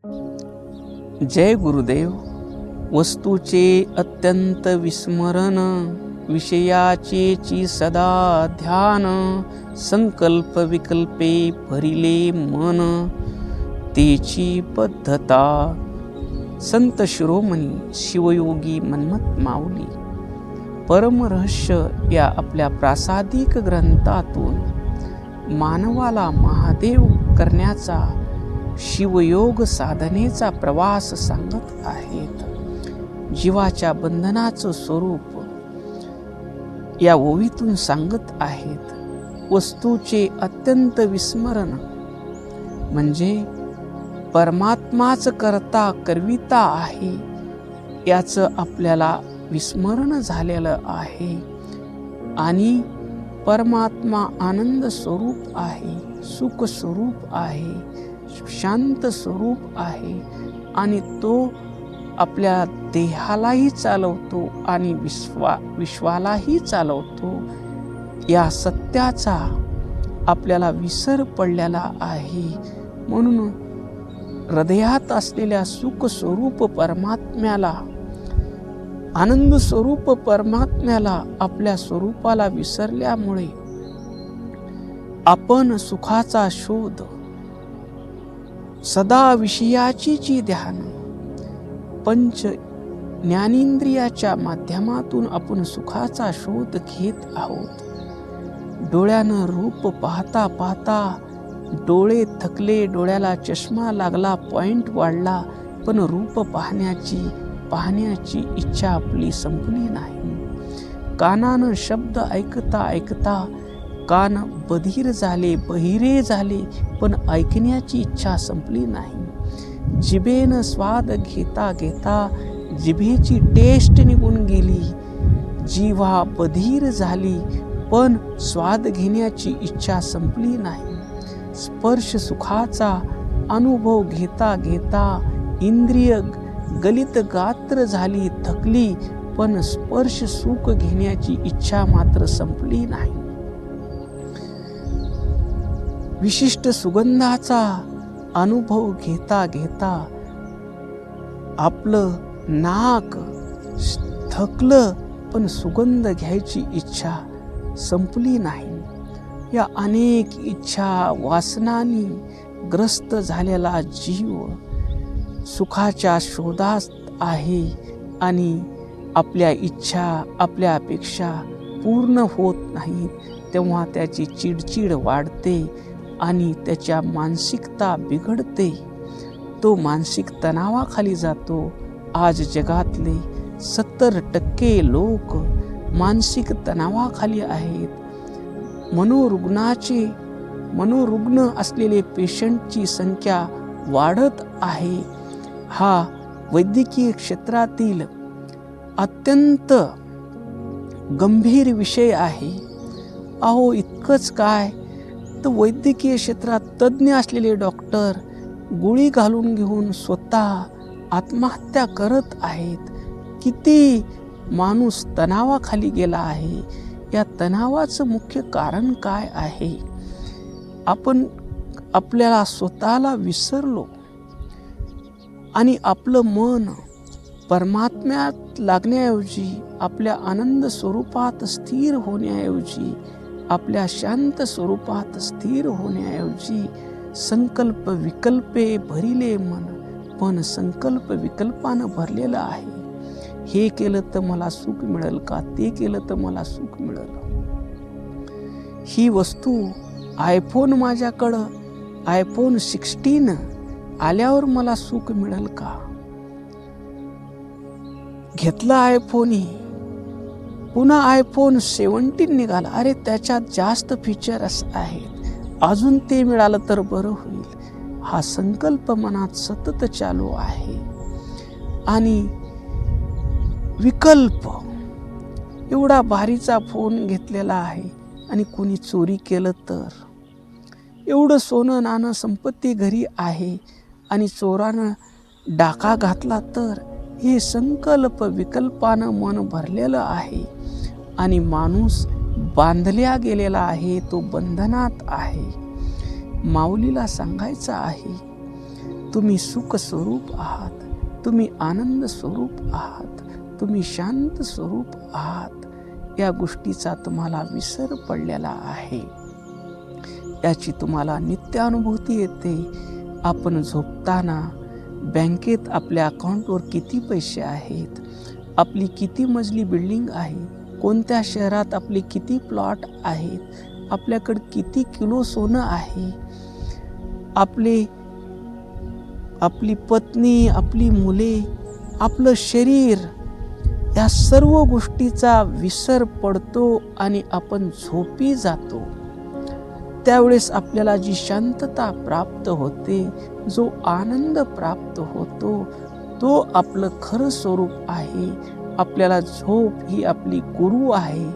जय गुरुदेव. वस्तूचे अत्यंत विस्मरण, विषयाचेची सदा ध्यान. संकल्प विकल्पे भरिले मन, तेची बद्धता. संत शिरोमणी शिवयोगी मन्मथ माऊली परमरहस्य या आपल्या प्रासादिक ग्रंथातून मानवाला महादेव करण्याचा शिवयोग साधनेचा प्रवास सांगत आहेत. जीवाच्या बंधनाचं स्वरूप या ओवीतून सांगत आहेत. वस्तूचे अत्यंत विस्मरण म्हणजे परमात्माच करता करविता आहे याचं आपल्याला विस्मरण झालेलं आहे. आणि परमात्मा आनंद स्वरूप आहे, सुख स्वरूप आहे, शांत स्वरूप आहे आणि तो आपल्या देहालाही चालवतो आणि विश्वालाही चालवतो. या सत्याचा आपल्याला विसर पडलेला आहे. म्हणून हृदयात असलेल्या सुख स्वरूप परमात्म्याला, आनंद स्वरूप परमात्म्याला, आपल्या स्वरूपाला विसरल्यामुळे आपण सुखाचा शोध, सदा विषयाची जी ध्यान, पंच ज्ञानेंद्रियाच्या माध्यमातून आपण सुखाचा शोध घेत आहोत. डोळ्यानं रूप पाहता पाहता डोळे थकले, डोळ्याला चष्मा लागला, पॉइंट वाढला, पण रूप पाहण्याची इच्छा आपली संपली नाही. कानानं शब्द ऐकता ऐकता कान बधीर झाले, बहिरे झाले, पण ऐकण्याची इच्छा संपली नाही. जिभेनं स्वाद घेता घेता जिभेची टेस्ट निघून गेली, जिव्हा बधीर झाली, पण स्वाद घेण्याची इच्छा संपली नाही. स्पर्श सुखाचा अनुभव घेता घेता इंद्रिय गलित गात्र झाली, थकली, पण स्पर्श सुख घेण्याची इच्छा मात्र संपली नाही. विशिष्ट सुगंधाचा अनुभव घेता घेता आपलं नाक थकलं, पण सुगंध घ्यायची इच्छा संपली नाही. या अनेक इच्छा वासनांनी ग्रस्त झालेला जीव सुखाच्या शोधात आहे आणि आपल्या इच्छा, आपल्या अपेक्षा पूर्ण होत नाहीत. तेव्हा त्याची चिडचिड वाढते आणि त्याच्या मानसिकता बिघडते. तो मानसिक तणावाखाली जातो. आज जगातले 70% लोक मानसिक तणावाखाली आहेत. मनोरुग्ण असलेले पेशंटची संख्या वाढत आहे. हा वैद्यकीय क्षेत्रातील अत्यंत गंभीर विषय आहे. अहो, इतकंच काय तर वैद्यकीय क्षेत्रात तज्ज्ञ असलेले डॉक्टर गोळी घालून घेऊन स्वतः आत्महत्या करत आहेत. किती माणूस तणावाखाली गेला आहे. या तणावाचं मुख्य कारण काय आहे? आपण आपल्याला स्वतःला विसरलो आणि आपलं मन परमात्म्यात लागण्याऐवजी, आपल्या आनंद स्वरूपात स्थिर होण्याऐवजी, आपल्या शांत स्वरूपात स्थिर होण्याऐवजी संकल्प विकल्पे भरिले मन, पण संकल्प विकल्पानं भरलेलं आहे. हे केलं तर मला सुख मिळेल का, ते केलं तर मला सुख मिळेल, ही वस्तू आयफोन, माझ्याकडं आयफोन 16 आल्यावर मला सुख मिळेल का, घेतला आयफोन, पुन्हा आयफोन 17 निघाला, अरे त्याच्यात जास्त फीचर्स आहेत, अजून ते मिळालं तर बरं होईल. हा संकल्प मनात सतत चालू आहे. आणि विकल्प, एवढा भारीचा फोन घेतलेला आहे आणि कोणी चोरी केलं तर, एवढं सोनं नाणं संपत्ती घरी आहे आणि चोरानं डाका घातला तर, हे संकल्प विकल्पानं मन भरलेलं आहे आणि माणूस बांधल्या गेलेला आहे, तो बंधनात आहे. माऊलीला सांगायचं आहे, तुम्ही सुख स्वरूप आहात, तुम्ही आनंद स्वरूप आहात, तुम्ही शांत स्वरूप आहात। या गोष्टीचा तुम्हाला विसर पडलेला आहे, याची तुम्हाला नित्य अनुभूती येते। आपण झोपताना बँकेत आपल्या अकाउंटवर किती पैसे आहेत, आपली किती मजली बिल्डिंग आहे, कोणत्या शहरात आपले किती प्लॉट आहेत, आपल्याकडे किती किलो सोनं आहे, आपली पत्नी, आपली मुले, आपलं शरीर, या सर्व गोष्टीचा विसर पडतो आणि आपण झोपी जातो। त्यावेळेस आपल्याला जी शांतता प्राप्त होते, जो आनंद प्राप्त होतो, तो आपलं खरं स्वरूप आहे। आपल्याला झोप ही आपली गुरु आहे।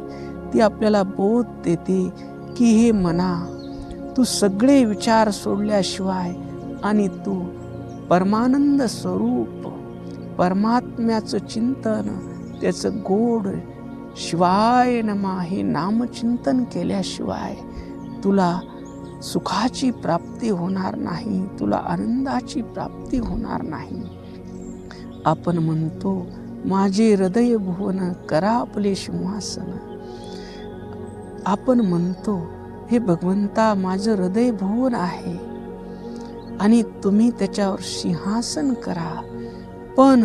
ती आपल्याला बोध देते की हे मना, तू सगळे विचार सोडल्याशिवाय आणि तू परमानंद स्वरूप परमात्म्याचं चिंतन, त्याचं गोड शिवाय नमा हे नामचिंतन केल्याशिवाय तुला सुखाची प्राप्ती होणार नाही, तुला आनंदाची प्राप्ती होणार नाही। आपण म्हणतो माझे हृदय भुवन करा आपले सिंहासन। आपण म्हणतो हे भगवंता, माझं हृदय भुवन आहे आणि तुम्ही त्याच्यावर सिंहासन करा। पण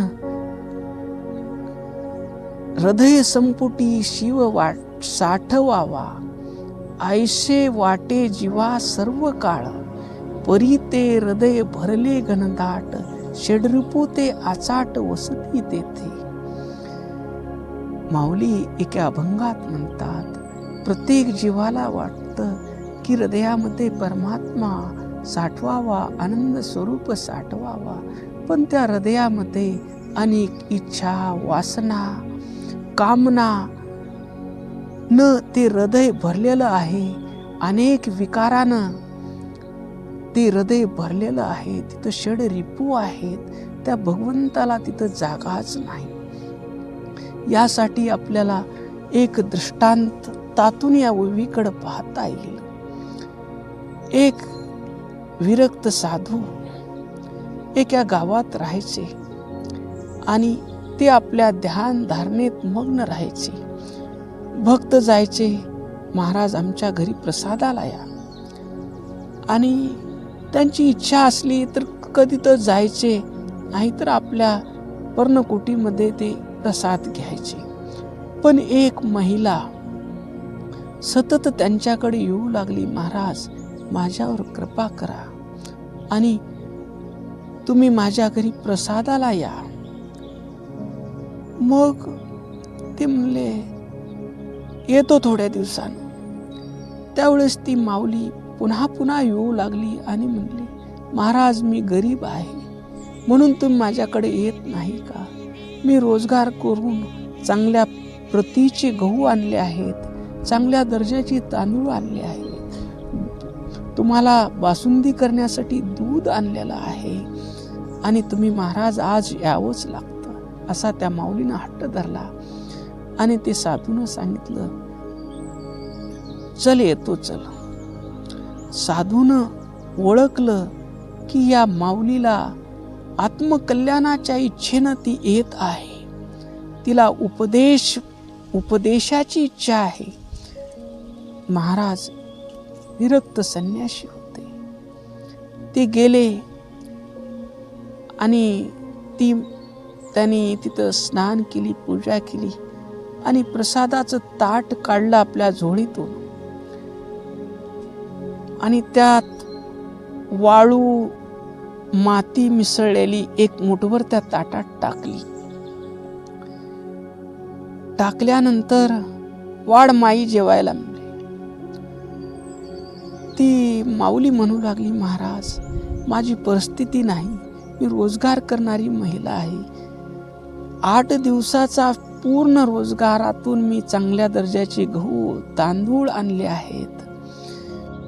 हृदय संपुटी शिव वाट साठवावा, ऐसे वाटे जीवा सर्व काळ। परी ते हृदय भरले घनदाट, षड्रिपू ते आचाट वसती तेथे। माऊली एका अभंगात म्हणतात, प्रत्येक जीवाला वाटतं की हृदयामध्ये परमात्मा साठवावा, आनंद स्वरूप साठवावा, पण त्या हृदयामध्ये अनेक इच्छा, वासना, कामना न ते हृदय भरलेलं आहे। अनेक विकारानं ते हृदय भरलेलं आहे। तिथं षड रिपू आहेत, त्या भगवंताला तिथं जागाच नाही। यासाठी आपल्याला एक दृष्टांतातून या ओवीकडे पाहता येईल। एक विरक्त साधू एका गावात राहायचे आणि ते आपल्या ध्यान धारणेत मग्न राहायचे। भक्त जायचे, महाराज आमच्या घरी प्रसादाला या, आणि त्यांची इच्छा असली तर कधी तर जायचे, नाहीतर आपल्या पर्णकुटीमध्ये ते प्रसाद घ्यायचे। पण एक महिला सतत त्यांच्याकडे येऊ लागली, महाराज माझ्यावर कृपा करा आणि तुम्ही माझ्या घरी प्रसादाला या। मग ते म्हणले येतो थोड्या दिवसांनी। त्यावेळेस ती माऊली पुन्हा पुन्हा येऊ लागली आणि म्हणली, महाराज मी गरीब आहे म्हणून तुम्ही माझ्याकडे येत नाही का? मी रोजगार करून चांगल्या प्रतीचे गहू आणले आहेत, चांगल्या दर्जाची तांदूळ आणले आहेत, तुम्हाला बासुंदी करण्यासाठी दूध आणलेलं आहे आणि तुम्ही महाराज आज यावंच लागतं। असा त्या माऊलीनं हट्ट धरला आणि ते साधूनं सांगितलं, चल येतो चल। साधूनं ओळखलं की या माऊलीला आत्मकल्याणाच्या इच्छेनं ती येत आहे, तिला उपदेशाची इच्छा आहे। महाराज विरक्त संन्यासी होते, ते गेले आणि त्यांनी तिथं स्नान केली, पूजा केली आणि प्रसादाचं ताट काढलं आपल्या झोळीतून आणि त्यात वाळू माती मिसळलेली एक मुठभर त्या ताटात टाकली। टाकल्यानंतर वाढ माई जेवायला मिळाली। ती माऊली म्हणू लागली, महाराज माझी परिस्थिती नाही, मी रोजगार करणारी महिला आहे। 8 दिवसाचा पूर्ण रोजगारातून मी चांगल्या दर्जाचे गहू तांदूळ आणले आहेत,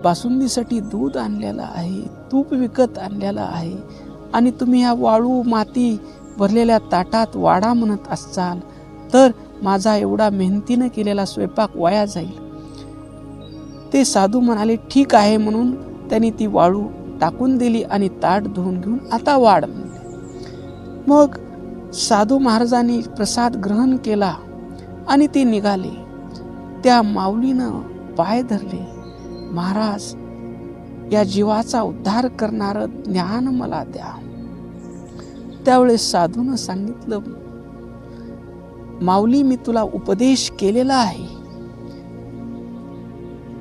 बासुंदीसाठी दूध आणलेलं आहे, तूप विकत आणलेलं आहे, आणि तुम्ही ह्या वाळू माती भरलेल्या ताटात वाडा म्हणत असाल तर माझा एवढा मेहनतीनं केलेला स्वयंपाक वाया जाईल। ते साधू म्हणाले ठीक आहे, म्हणून त्यांनी ती वाळू टाकून दिली आणि ताट धुवून घेऊन आता वाढ म्हणले. मग साधू महाराजांनी प्रसाद ग्रहण केला आणि ते निघाले. त्या माऊलीनं पाय धरले, महाराज या जीवाचा उद्धार करणारं ज्ञान मला द्या. त्यावेळेस साधूनं सांगितलं, माऊली मी तुला उपदेश केलेला आहे.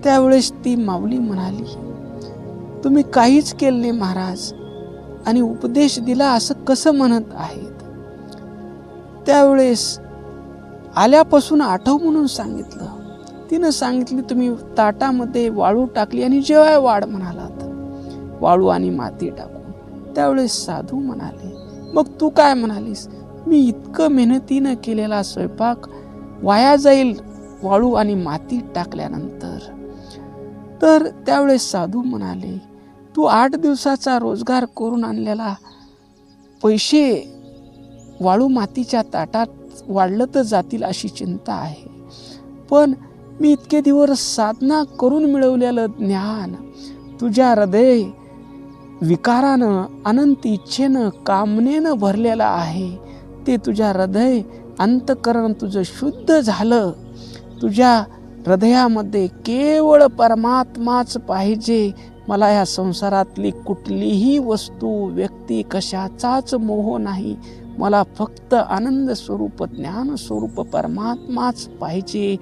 त्यावेळेस ती माऊली म्हणाली, तुम्ही काहीच केले नाही महाराज आणि उपदेश दिला असं कसं म्हणत आहेत. त्यावेळेस आल्यापासून आठव म्हणून सांगितलं. तिनं सांगितली, तुम्ही ताटामध्ये वाळू टाकली आणि जेवाय वाढ म्हणालात, वाळू आणि माती टाकून. त्यावेळेस साधू म्हणाले, मग तू काय म्हणालीस? मी इतकं मेहनतीनं केलेला स्वयंपाक वाया जाईल वाळू आणि माती टाकल्यानंतर. तर त्यावेळेस साधू म्हणाले, तू 8 दिवसाचा रोजगार करून आणलेला पैसे वाळू मातीच्या ताटात वाढलं तर जातील अशी चिंता आहे, पण मी इतके दिवस साधना करून मिळवलेलं ज्ञान तुझ्या हृदय विकारानं, अनंत इच्छेनं, कामनेनं भरलेलं आहे. ते तुझ्या हृदय अंतःकरण तुझं शुद्ध झालं. तुझ्या हृदयामध्ये केवळ परमात्माच पाहिजे. मला या संसारातली कुठलीही वस्तू, व्यक्ती, कशाचाच मोह नाही. मला फक्त आनंद स्वरूप, ज्ञान स्वरूप परमात्माच पाहिजे.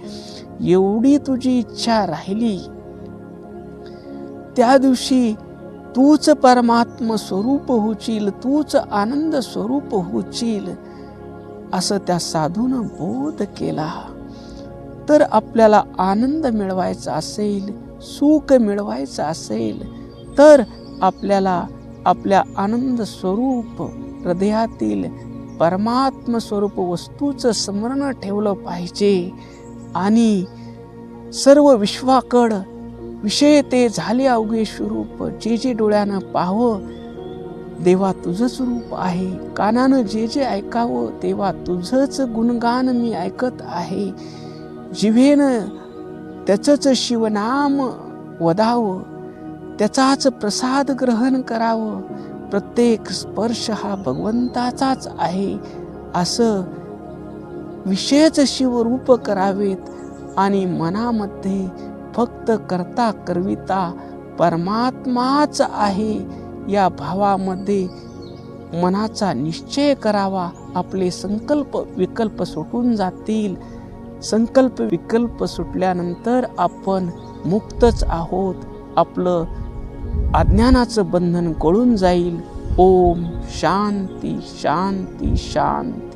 एवढी तुझी इच्छा राहिली, त्या दिवशी तूच परमात्म स्वरूप होशील, तूच आनंद स्वरूप होशील असं त्या साधूनं बोध केला. तर आपल्याला आनंद मिळवायचा असेल, सुख मिळवायचं असेल, तर आपल्याला आपल्या आनंद स्वरूप हृदयातील परमात्म स्वरूप वस्तूचं स्मरण ठेवलं पाहिजे. आणि सर्व विश्वाकड विषय ते झाले अवघे स्वरूप. जे जे डोळ्यानं पाहावं देवा तुझंच रूप आहे, कानानं जे जे ऐकावं देवा तुझंच गुणगान मी ऐकत आहे, जिव्हेनं त्याचंच शिवनाम वदावं, त्याचाच प्रसाद ग्रहण करावं, प्रत्येक स्पर्श हा भगवंताचाच आहे असं विषयच शिवरूप करावेत आणि मनामध्ये फक्त करता करविता परमात्माच आहे या भावामध्ये मनाचा निश्चय करावा. आपले संकल्प विकल्प सुटून जातील. संकल्प विकल्प सुटल्यानंतर आपण मुक्तच आहोत. आपलं अज्ञानाचं बंधन गळून जाईल. ओम शांती शांती शांती.